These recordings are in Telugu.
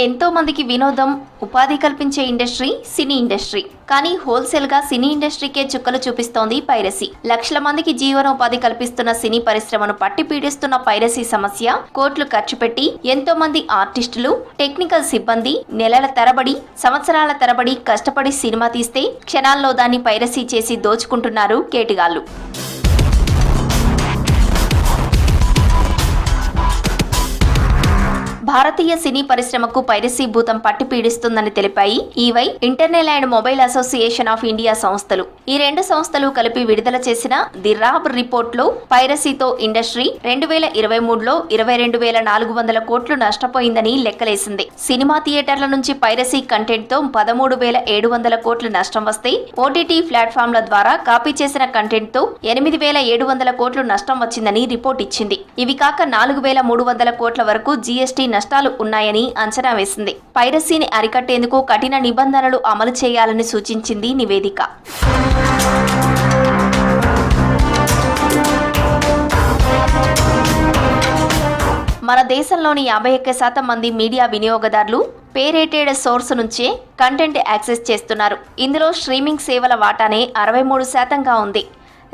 ఎంతో మందికి వినోదం, ఉపాధి కల్పించే ఇండస్ట్రీ సినీ ఇండస్ట్రీ. కానీ హోల్సేల్ గా సినీ ఇండస్ట్రీకే చుక్కలు చూపిస్తోంది పైరసీ. లక్షల మందికి జీవనోపాధి కల్పిస్తున్న సినీ పరిశ్రమను పట్టి పీడిస్తున్న పైరసీ సమస్య కోట్లు ఖర్చు పెట్టి ఎంతో మంది ఆర్టిస్టులు, టెక్నికల్ సిబ్బంది నెలల తరబడి, సంవత్సరాల తరబడి కష్టపడి సినిమా తీస్తే క్షణాల్లో దాన్ని పైరసీ చేసి దోచుకుంటున్నారు కేటిగాళ్లు. భారతీయ సినీ పరిశ్రమకు పైరసీ భూతం పట్టి పీడిస్తుందని తెలిపాయి EY, internal and mobile association of India సంస్థలు. ఈ రెండు సంస్థలు కలిపి విడుదల చేసిన ది రాబ్ రిపోర్ట్ లో పైరసీతో ఇండస్ట్రీ 2023లో 22,400 కోట్లు నష్టపోయిందని లెక్కలేసింది. సినిమా థియేటర్ల నుంచి పైరసీ కంటెంట్ తో 13,700 కోట్లు నష్టం వస్తే, ఓటీటీ ప్లాట్ఫామ్ల ద్వారా కాపీ చేసిన కంటెంట్ తో 8,700 కోట్లు నష్టం వచ్చిందని రిపోర్ట్ ఇచ్చింది. ఇవి కాక 4,300 కోట్ల వరకు జీఎస్టీ నష్టాలు ఉన్నాయని అంచనా వేసింది. పైరసీని అరికట్టేందుకు కఠిన నిబంధనలు అమలు చేయాలని సూచించింది నివేదిక. మన దేశంలోని 51% మంది మీడియా వినియోగదారులు పేరేటెడ్ సోర్స్ నుంచే కంటెంట్ యాక్సెస్ చేస్తున్నారు. ఇందులో స్ట్రీమింగ్ సేవల వాటానే 63%గా ఉంది.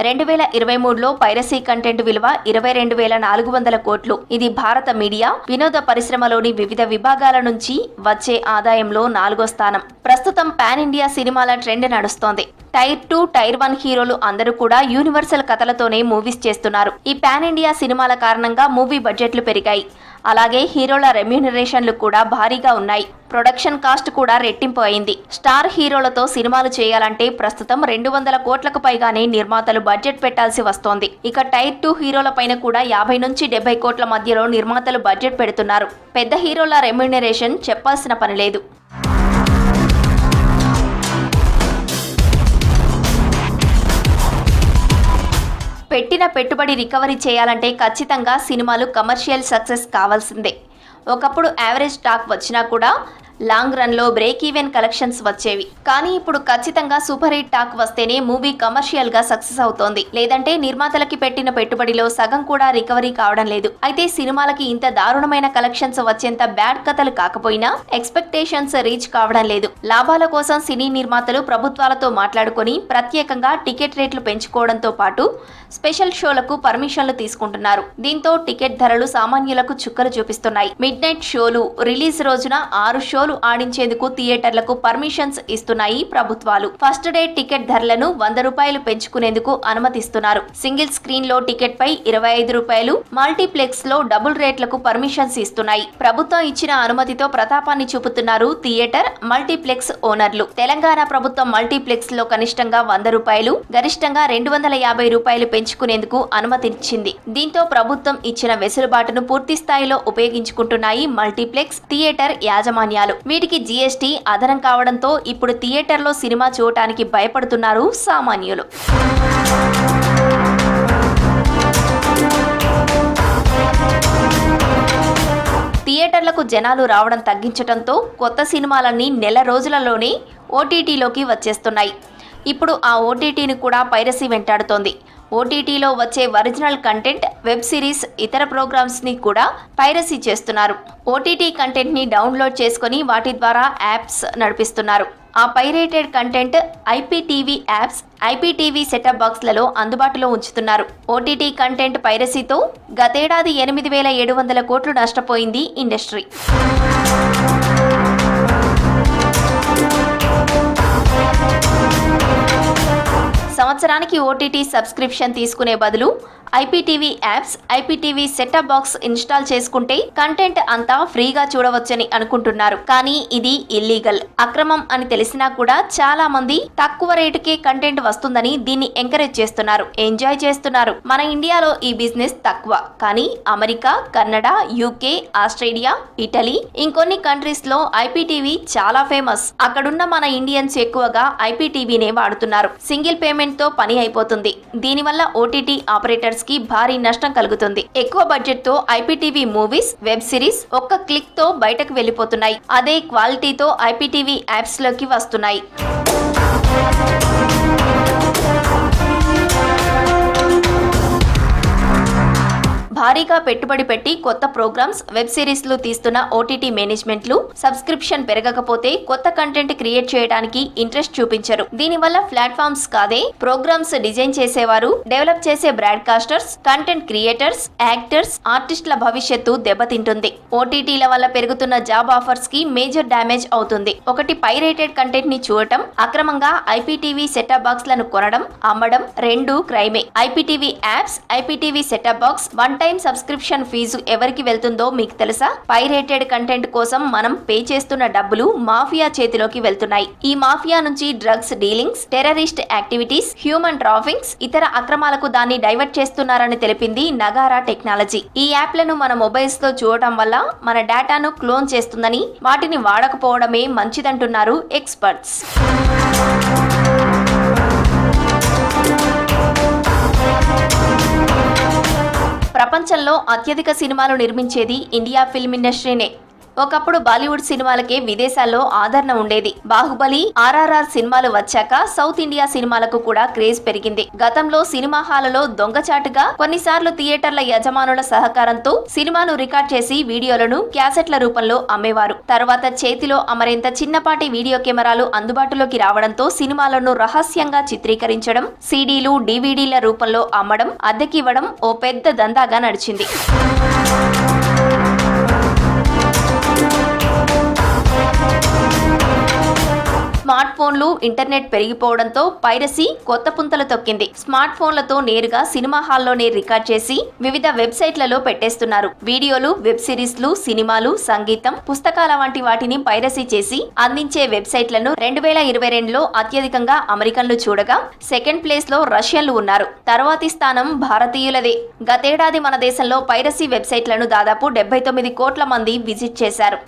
2023లో పైరసీ కంటెంట్ విలువ 22,400 కోట్లు. ఇది భారత మీడియా వినోద పరిశ్రమలోని వివిధ విభాగాల నుంచి వచ్చే ఆదాయంలో 4వ స్థానం. ప్రస్తుతం పాన్ ఇండియా సినిమాల ట్రెండ్ నడుస్తోంది. టైర్ 2, టైర్ 1 హీరోలు అందరూ కూడా యూనివర్సల్ కథలతోనే మూవీస్ చేస్తున్నారు. ఈ పాన్ ఇండియా సినిమాల కారణంగా మూవీ బడ్జెట్లు పెరిగాయి. అలాగే హీరోల రెమ్యూనరేషన్లు కూడా భారీగా ఉన్నాయి. ప్రొడక్షన్ కాస్ట్ కూడా రెట్టింపు అయింది. స్టార్ హీరోలతో సినిమాలు చేయాలంటే ప్రస్తుతం 200 కోట్లకు పైగానే నిర్మాతలు బడ్జెట్ పెట్టాల్సి వస్తోంది. ఇక టైర్ 2 హీరోల పైన కూడా 50 నుంచి 70 కోట్ల మధ్యలో నిర్మాతలు బడ్జెట్ పెడుతున్నారు. పెద్ద హీరోల రెమ్యూనరేషన్ చెప్పాల్సిన పని లేదు. పెట్టిన పెట్టుబడి రికవరీ చేయాలంటే ఖచ్చితంగా సినిమాలు కమర్షియల్ సక్సెస్ కావాల్సిందే. ఒకప్పుడు యావరేజ్ టాక్ వచ్చినా కూడా లాంగ్ రన్లో బ్రేక్ ఈవెన్ కలెక్షన్స్ వచ్చేవి. కానీ ఇప్పుడు ఖచ్చితంగా సూపర్ హిట్ టాక్ వస్తేనే మూవీ కమర్షియల్ గా సక్సెస్ అవుతోంది. లేదంటే నిర్మాతలకి పెట్టిన పెట్టుబడిలో సగం కూడా రికవరీ కావడం లేదు. అయితే సినిమాలకి ఇంత దారుణమైన కలెక్షన్స్ వచ్చేంత బ్యాడ్ కథలు కాకపోయినా ఎక్స్పెక్టేషన్స్ రీచ్ కావడం లేదు. లాభాల కోసం సినీ నిర్మాతలు ప్రభుత్వాలతో మాట్లాడుకొని ప్రత్యేకంగా టికెట్ రేట్లు పెంచుకోవడంతో పాటు స్పెషల్ షోలకు పర్మిషన్లు తీసుకుంటున్నారు. దీంతో టికెట్ ధరలు సామాన్యులకు చుక్కలు చూపిస్తున్నాయి. మిడ్ నైట్ షోలు, రిలీజ్ రోజున 6 షోలు ఆడించేందుకు థియేటర్లకు పర్మిషన్స్ ఇస్తున్నాయి ప్రభుత్వాలు. ఫస్ట్ డే టికెట్ ధరలను 100 రూపాయలు పెంచుకునేందుకు అనుమతిస్తున్నారు. సింగిల్ స్క్రీన్ లో టికెట్ పై 25 రూపాయలు, మల్టీప్లెక్స్ లో డబుల్ రేట్లకు పర్మిషన్స్ ఇస్తున్నాయి. ప్రభుత్వం ఇచ్చిన అనుమతితో ప్రతాపాన్ని చూపుతున్నారు థియేటర్, మల్టీప్లెక్స్ ఓనర్లు. తెలంగాణ ప్రభుత్వం మల్టీప్లెక్స్ లో కనిష్టంగా 100 రూపాయలు, గరిష్టంగా 250 రూపాయలు పెంచుకునేందుకు అనుమతిచ్చింది. దీంతో ప్రభుత్వం ఇచ్చిన వెసులుబాటును పూర్తి స్థాయిలో ఉపయోగించుకుంటున్నాయి మల్టీప్లెక్స్, థియేటర్ యాజమాన్యాలు. వీటికి జీఎస్టీ అదనం కావడంతో ఇప్పుడు థియేటర్లో సినిమా చూడటానికి భయపడుతున్నారు సామాన్యులు. థియేటర్లకు జనాలు రావడం తగ్గించడంతో కొత్త సినిమాలన్నీ నెల రోజులలోనే ఓటీటీలోకి వచ్చేస్తున్నాయి. ఇప్పుడు ఆ ఓటీటీని కూడా పైరసీ వెంటాడుతోంది. ఓటీటీలో వచ్చే ఒరిజినల్ కంటెంట్, వెబ్ సిరీస్, ఇతర ప్రోగ్రామ్స్ ని కూడా పైరసీ చేస్తున్నారు. ఓటీటీ కంటెంట్ ని డౌన్లోడ్ చేసుకుని వాటి ద్వారా యాప్స్ నడిపిస్తున్నారు. ఆ pirated content IPTV apps, IPTV set top బాక్స్లలో అందుబాటులో ఉంచుతున్నారు. ఓటీటీ కంటెంట్ పైరసీతో గతేడాది 8,700 కోట్లు నష్టపోయింది ఇండస్ట్రీ. సంవత్సరానికి ఓటీటీ సబ్స్క్రిప్షన్ తీసుకునే బదులు IPTV apps, IPTV set top box install చేసుకుంటే కంటెంట్ అంతా ఫ్రీగా చూడవచ్చని అనుకుంటున్నారు. కానీ ఇది ఇల్లీగల్, అక్రమం అని తెలిసినా కూడా చాలా మంది తక్కువ రేటుకే కంటెంట్ వస్తుందని దీన్ని ఎంకరేజ్ చేస్తున్నారు, ఎంజాయ్ చేస్తున్నారు. మన ఇండియాలో ఈ బిజినెస్ తక్కువ, కానీ America, Canada, UK, Australia, Italy, ఇంకొన్ని కంట్రీస్ లో ఐపీటీవీ చాలా ఫేమస్. అక్కడున్న మన ఇండియన్స్ ఎక్కువగా ఐపీటీవీనే వాడుతున్నారు. సింగిల్ పేమెంట్ తో పని అయిపోతుంది. దీనివల్ల ఓటీటీ ఆపరేటర్స్ కి భారీ నష్టం కలుగుతుంది. ఎక్కువ బడ్జెట్ తో ఐపీటీవీ మూవీస్, వెబ్ సిరీస్ ఒక్క క్లిక్ తో బయటకు వెళ్లిపోతున్నాయి. అదే క్వాలిటీతో ఐపీటీవీ యాప్స్ లోకి వస్తున్నాయి. భారీ భారీగా పెట్టుబడి పెట్టి కొత్త ప్రోగ్రామ్స్, వెబ్ సిరీస్లు తీస్తున్న ఓటీటీ మేనేజ్మెంట్లు సబ్స్క్రిప్షన్ పెరగకపోతే కొత్త కంటెంట్ క్రియేట్ చేయడానికి ఇంట్రెస్ట్ చూపించరు. దీనివల్ల ప్లాట్ఫామ్స్ కాదే ప్రోగ్రామ్స్ డిజైన్ చేసేవారు, డెవలప్ చేసే బ్రాడ్కాస్టర్స్, కంటెంట్ క్రియేటర్స్, యాక్టర్స్, ఆర్టిస్టుల భవిష్యత్తు దెబ్బతింటుంది. ఓటీటీల వల్ల పెరుగుతున్న జాబ్ ఆఫర్స్ కి మేజర్ డ్యామేజ్ అవుతుంది. ఒకటి, పైరేటెడ్ కంటెంట్ ని చూడటం, అక్రమంగా ఐపీటీవీ సెటప్ బాక్స్ లను కొనడం, అమ్మడం. 2, క్రైమే. IPTV apps, IPTV set top box one time subscription fees ఎవరికి వెళ్తుందో మీకు తెలుసా? పైరేటెడ్ కంటెంట్ కోసం మనం పే చేస్తున్న డబ్బులు మాఫియా చేతిలోకి వెళ్తున్నాయి. ఈ మాఫియా నుంచి drugs dealings, terrorist activities, human traffickings, ఇతర అక్రమాలకు దాన్ని డైవర్ట్ చేస్తున్నారని తెలిపింది నగారా టెక్నాలజీ. ఈ యాప్లను మన మొబైల్స్ తో చూడటం వల్ల మన డేటాను క్లోన్ చేస్తుందని, వాటిని వాడకపోవడమే మంచిదంటున్నారు ఎక్స్పర్ట్స్. ప్రపంచంలో అత్యధిక సినిమాలు నిర్మించేది ఇండియా ఫిల్మ్ ఇండస్ట్రీనే. ఒకప్పుడు బాలీవుడ్ సినిమాలకే విదేశాల్లో ఆదరణ ఉండేది. బాహుబలి, RRR సినిమాలు వచ్చాక సౌత్ ఇండియా సినిమాలకు కూడా క్రేజ్ పెరిగింది. గతంలో సినిమా హాలలో దొంగచాటుగా కొన్నిసార్లు థియేటర్ల యజమానుల సహకారంతో సినిమాను రికార్డ్ చేసి వీడియోలను క్యాసెట్ల రూపంలో అమ్మేవారు. తర్వాత చేతిలో అమరేంత చిన్నపాటి వీడియో కెమెరాలు అందుబాటులోకి రావడంతో సినిమాలను రహస్యంగా చిత్రీకరించడం, సీడీలు, డివిడీల రూపంలో అమ్మడం, అద్దెకివ్వడం ఓ పెద్ద దందాగా నడిచింది. స్మార్ట్ ఫోన్లు, ఇంటర్నెట్ పెరిగిపోవడంతో పైరసీ కొత్త పుంతలు తొక్కింది. స్మార్ట్ ఫోన్లతో నేరుగా సినిమా హాల్లోనే రికార్డ్ చేసి వివిధ వెబ్సైట్లలో పెట్టేస్తున్నారు. వీడియోలు, వెబ్ సిరీస్లు, సినిమాలు, సంగీతం, పుస్తకాల వంటి వాటిని పైరసీ చేసి అందించే వెబ్సైట్లను 2022లో అత్యధికంగా అమెరికన్లు చూడగా సెకండ్ ప్లేస్ లో రష్యన్లు ఉన్నారు. తర్వాతి స్థానం భారతీయులదే. గతేడాది మన దేశంలో పైరసీ వెబ్సైట్లను దాదాపు 79 కోట్ల మంది విజిట్ చేశారు.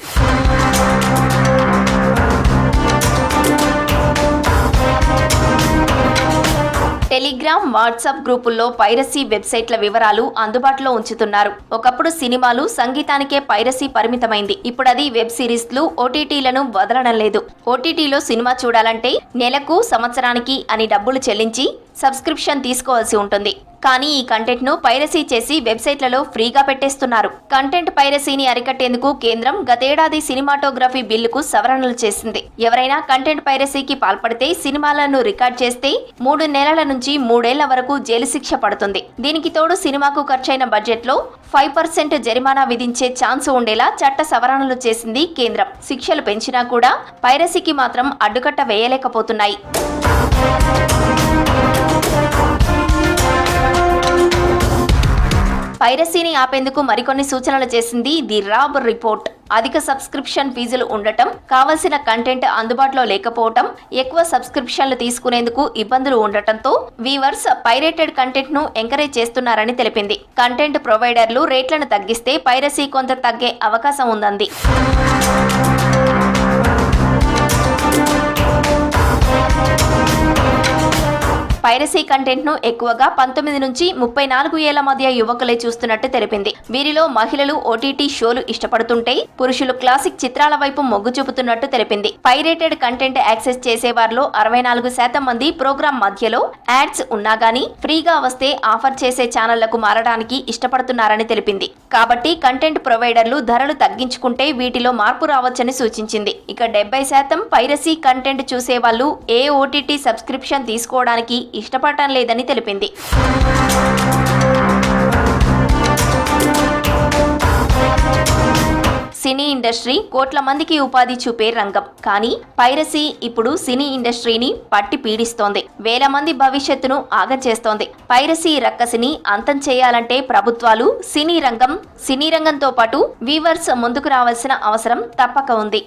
టెలిగ్రామ్, వాట్సాప్ గ్రూపుల్లో పైరసీ వెబ్సైట్ల వివరాలు అందుబాటులో ఉంచుతున్నారు. ఒకప్పుడు సినిమాలు, సంగీతానికే పైరసీ పరిమితమైంది. ఇప్పుడది వెబ్ సిరీస్లు, ఓటీటీలను వదలడం లేదు. ఓటీటీలో సినిమా చూడాలంటే నెలకు, సంవత్సరానికి అని డబ్బులు చెల్లించి సబ్స్క్రిప్షన్ తీసుకోవాల్సి ఉంటుంది. కానీ ఈ కంటెంట్ ను పైరసీ చేసి వెబ్సైట్లలో ఫ్రీగా పెట్టేస్తున్నారు. కంటెంట్ పైరసీని అరికట్టేందుకు కేంద్రం గతేడాది సినిమాటోగ్రఫీ బిల్లుకు సవరణలు చేసింది. ఎవరైనా కంటెంట్ పైరసీకి పాల్పడితే సినిమాలను రికార్డ్ చేస్తే 3 నెలల నుంచి 3 ఏళ్ల వరకు జైలు శిక్ష పడుతుంది. దీనికి తోడు సినిమాకు ఖర్చైన బడ్జెట్ లో 5% జరిమానా విధించే ఛాన్స్ ఉండేలా చట్ట సవరణలు చేసింది కేంద్రం. శిక్షలు పెంచినా కూడా పైరసీకి మాత్రం అడ్డుకట్ట వేయలేకపోతున్నాయి. పైరసీని ఆపేందుకు మరికొన్ని సూచనలు చేసింది ది రాబ్ రిపోర్ట్. అధిక సబ్స్క్రిప్షన్ ఫీజులు ఉండటం, కావలసిన కంటెంట్ అందుబాటులో లేకపోవటం, ఎక్కువ సబ్స్క్రిప్షన్లు తీసుకునేందుకు ఇబ్బందులు ఉండటంతో వీవర్స్ పైరేటెడ్ కంటెంట్ ను ఎంకరేజ్ చేస్తున్నారని తెలిపింది. కంటెంట్ ప్రొవైడర్లు రేట్లను తగ్గిస్తే పైరసీ కొంత తగ్గే అవకాశం ఉందంది. పైరసీ కంటెంట్ ను ఎక్కువగా 19 నుంచి 34 ఏళ్ల మధ్య యువకులే చూస్తున్నట్టు తెలిపింది. వీరిలో మహిళలు ఓటీటీ షోలు ఇష్టపడుతుంటే పురుషులు క్లాసిక్ చిత్రాల వైపు మొగ్గు చూపుతున్నట్టు తెలిపింది. పైరేటెడ్ కంటెంట్ యాక్సెస్ చేసేవారిలో 64% మంది ప్రోగ్రాం మధ్యలో యాడ్స్ ఉన్నా గానీ ఫ్రీగా వస్తే ఆఫర్ చేసే ఛానళ్లకు మారడానికి ఇష్టపడుతున్నారని తెలిపింది. కాబట్టి కంటెంట్ ప్రొవైడర్లు ధరలు తగ్గించుకుంటే వీటిలో మార్పు రావచ్చని సూచించింది. ఇక 70% పైరసీ కంటెంట్ చూసేవాళ్లు ఏ ఓటీటీ సబ్స్క్రిప్షన్ తీసుకోవడానికి ఇష్టపడటం లేదని తెలిపింది. సినీ ఇండస్ట్రీ కోట్ల మందికి ఉపాధి చూపే రంగం. కానీ పైరసీ ఇప్పుడు సినీ ఇండస్ట్రీని పట్టి పీడిస్తోంది. వేల మంది భవిష్యత్తును ఆగం చేస్తోంది. పైరసీ రక్కసిని అంతం చేయాలంటే ప్రభుత్వాలు, సినీ రంగంతో పాటు వీవర్స్ ముందుకు రావాల్సిన అవసరం తప్పక ఉంది.